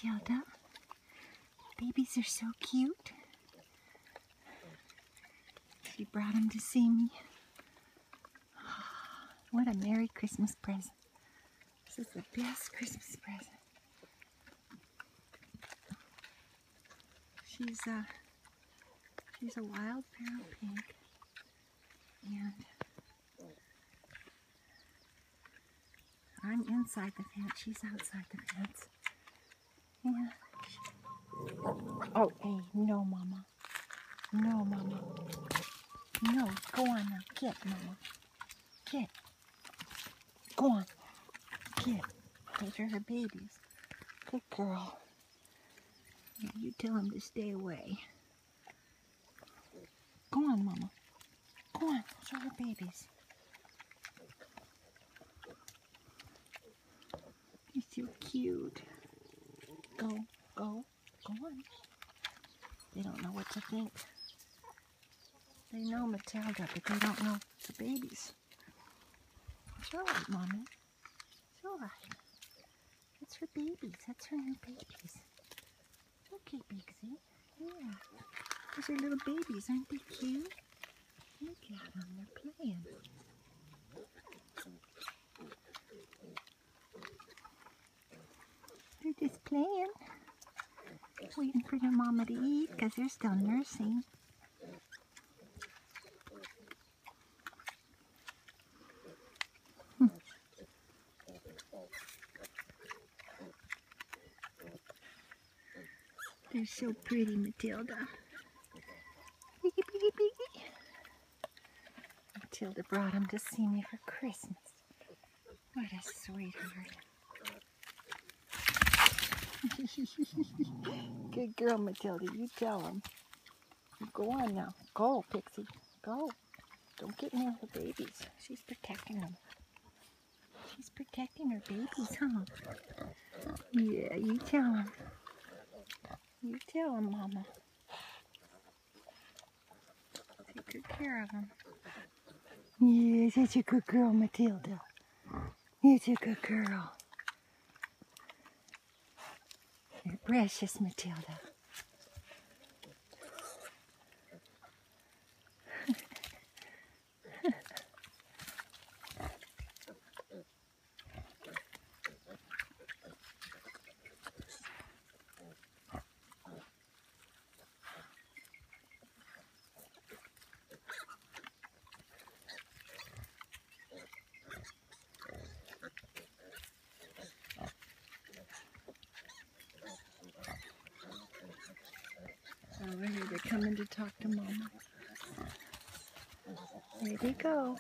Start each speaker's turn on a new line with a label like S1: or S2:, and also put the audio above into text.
S1: Matilda. Babies are so cute. She brought them to see me. What a Merry Christmas present. This is the best Christmas present. She's a wild feral pig, and I'm inside the fence. She's outside the fence. Yeah. Oh, hey, no, Mama. No, Mama. No, go on now. Get, Mama. Get. Go on. Get. Those are her babies. Good girl. Yeah, you tell them to stay away. Go on, Mama. Go on. Those are her babies. You're so cute. Go on. They don't know what to think. They know Matilda, but they don't know the babies. It's all right, Mommy. It's all right. That's her babies. That's her new babies. Okay, Bigsy. Yeah. Those are little babies. Aren't they cute? Look at them. They're playing. They're just playing. Waiting for their mama to eat because they're still nursing. They're so pretty, Matilda. Piggy, piggy, piggy. Matilda brought them to see me for Christmas. What a sweetheart. Good girl, Matilda. You tell them. Go on now. Go, Pixie. Go. Don't get near her babies. She's protecting them. She's protecting her babies, huh? Yeah, you tell them. You tell them, Mama. Take good care of them. Yeah, such a good girl, Matilda. You're a good girl. You're precious, Matilda. Over here, they're coming to talk to Mama. There they go.